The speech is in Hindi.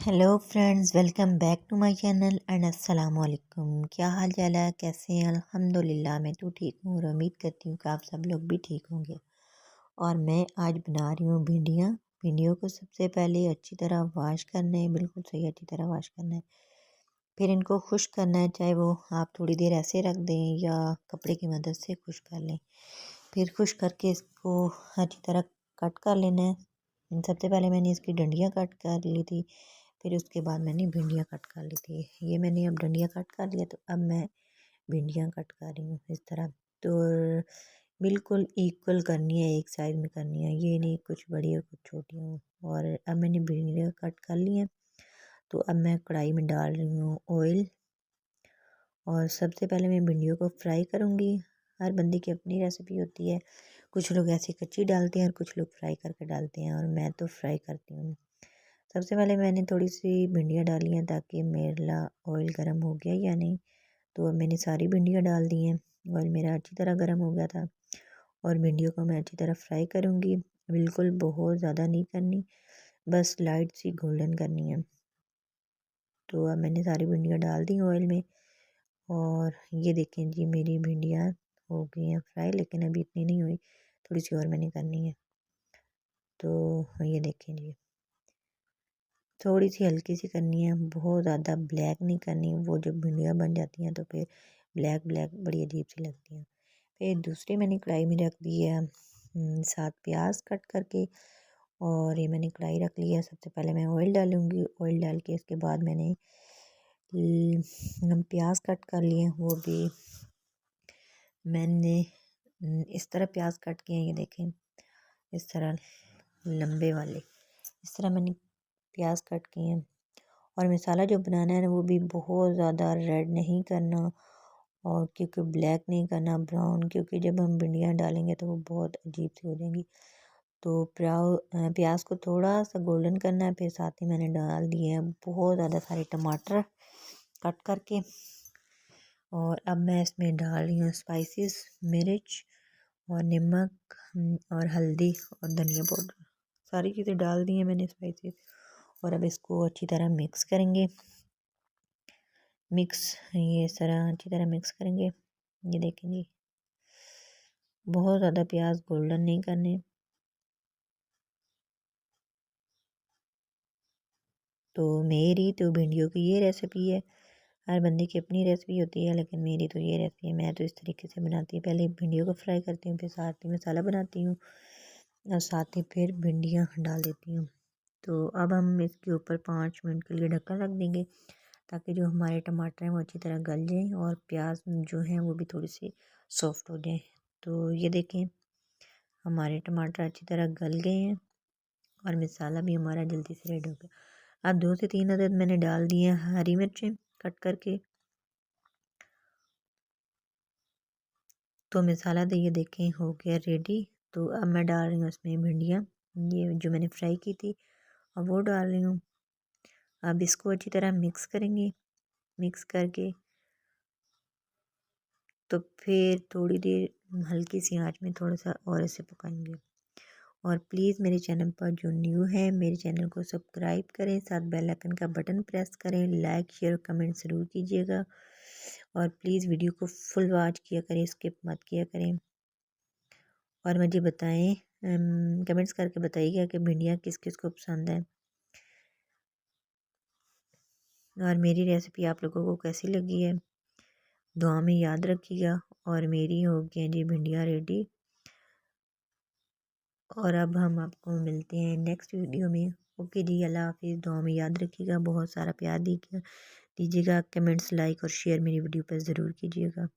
Hello friends, welcome back to my channel and अस्सलाम वालेकुम। क्या हाल चाल है, कैसे हैं? अल्हम्दुलिल्लाह मैं तो ठीक हूँ और उम्मीद करती हूँ कि आप सब लोग भी ठीक होंगे। और मैं आज बना रही हूँ भिंडियाँ। भिंडियों को सबसे पहले अच्छी तरह वॉश करना है, बिल्कुल सही अच्छी तरह वॉश करना है। फिर इनको खुश्क करना है, चाहे वो आप थोड़ी देर ऐसे रख दें या कपड़े की मदद से खुश्क कर लें। फिर खुश्क करके इसको अच्छी तरह कट कर लेना है। सबसे पहले मैंने इसकी डंडियाँ कट कर ली थी, फिर उसके बाद मैंने भिंडियाँ कट कर ली थी। ये मैंने अब डंडियाँ कट कर लिया, तो अब मैं भिंडियाँ कट कर रही हूँ इस तरह। तो बिल्कुल इक्वल करनी है, एक साइड में करनी है, ये नहीं कुछ बड़ी और कुछ छोटी हो। और अब मैंने भिंडियाँ कट कर ली हैं, तो अब मैं कढ़ाई में डाल रही हूँ ऑयल। और सबसे पहले मैं भिंडियों को फ्राई करूँगी। हर बंदे की अपनी रेसिपी होती है, कुछ लोग ऐसे कच्ची डालते हैं और कुछ लोग फ्राई करके डालते हैं, और मैं तो फ्राई करती हूँ। सबसे पहले मैंने थोड़ी सी भिंडियाँ डाली हैं ताकि मेरा ऑयल गर्म हो गया या नहीं। तो अब मैंने सारी भिंडियाँ डाल दी हैं। ऑयल मेरा अच्छी तरह गर्म हो गया था और भिंडियों को मैं अच्छी तरह फ्राई करूँगी। बिल्कुल बहुत ज़्यादा नहीं करनी, बस लाइट सी गोल्डन करनी है। तो अब मैंने सारी भिंडियाँ डाल दी ऑयल में, और ये देखें जी मेरी भिंडियाँ हो गई हैं फ्राई, लेकिन अभी इतनी नहीं हुई, थोड़ी सी और मैंने करनी है। तो ये देखें जी, थोड़ी सी हल्की सी करनी है, बहुत ज़्यादा ब्लैक नहीं करनी। वो जब भिंडियाँ बन जाती हैं तो फिर ब्लैक ब्लैक बड़ी अजीब सी लगती हैं। फिर दूसरी मैंने कढ़ाई में रख दी है 7 प्याज कट करके, और ये मैंने कढ़ाई रख ली है। सबसे पहले मैं ऑयल डालूँगी। ऑयल डाल के इसके बाद मैंने प्याज कट कर लिए, वो भी मैंने इस तरह प्याज कट किए हैं, ये देखें इस तरह लंबे वाले, इस तरह मैंने प्याज कट किए हैं। और मसाला जो बनाना है ना, वो भी बहुत ज़्यादा रेड नहीं करना, और क्योंकि ब्लैक नहीं करना, ब्राउन, क्योंकि जब हम भिंडियाँ डालेंगे तो वो बहुत अजीब सी हो जाएंगी। तो प्याज को थोड़ा सा गोल्डन करना है। फिर साथ ही मैंने डाल दिए हैं बहुत ज़्यादा सारे टमाटर कट करके, और अब मैं इसमें डाल रही हूँ स्पाइसेस, मिर्च और नमक और हल्दी और धनिया पाउडर, सारी चीज़ें डाल दी हैं मैंने स्पाइसेस। और अब इसको अच्छी तरह मिक्स करेंगे। ये इस तरह अच्छी तरह मिक्स करेंगे। ये देखें जी, बहुत ज़्यादा प्याज गोल्डन नहीं करने। तो मेरी तो भिंडियों की ये रेसिपी है। हर बंदे की अपनी रेसिपी होती है, लेकिन मेरी तो ये रेसिपी है। मैं तो इस तरीके से बनाती हूँ, पहले भिंडियों को फ्राई करती हूँ, फिर साथ ही मसाला बनाती हूँ और साथ ही फिर भिंडियाँ डाल देती हूँ। तो अब हम इसके ऊपर 5 मिनट के लिए ढक्कन रख देंगे, ताकि जो हमारे टमाटर हैं वो अच्छी तरह गल जाएं और प्याज जो हैं वो भी थोड़ी सी सॉफ्ट हो जाएं। तो ये देखें हमारे टमाटर अच्छी तरह गल गए हैं और मसाला भी हमारा जल्दी से रेडी हो गया। अब 2 से 3 अदद मैंने डाल दिए हैं हरी मिर्चें कट करके। तो मसाला तो ये देखें हो गया रेडी। तो अब मैं डाल रही हूँ इसमें भिंडियाँ, ये जो मैंने फ्राई की थी, अब वो डाल रही हूँ। अब इसको अच्छी तरह मिक्स करेंगे। मिक्स करके तो फिर थोड़ी देर हल्की सी आंच में थोड़ा सा और इसे पकाएंगे। और प्लीज़ मेरे चैनल पर जो न्यू है, मेरे चैनल को सब्सक्राइब करें, साथ बेल आइकन का बटन प्रेस करें, लाइक शेयर कमेंट ज़रूर कीजिएगा। और प्लीज़ वीडियो को फुल वॉच किया करें, स्किप मत किया करें। और मुझे बताएं, कमेंट्स करके बताइएगा कि भिंडियाँ किस किस को पसंद है, और मेरी रेसिपी आप लोगों को कैसी लगी है दुआ में याद रखिएगा। और मेरी हो गई जी भिंडियाँ रेडी। और अब हम आपको मिलते हैं नेक्स्ट वीडियो में। ओके जी, अल्लाह हाफिज़। दुआ में याद रखिएगा, बहुत सारा प्यार दीजिएगा, कमेंट्स लाइक और शेयर मेरी वीडियो पर ज़रूर कीजिएगा।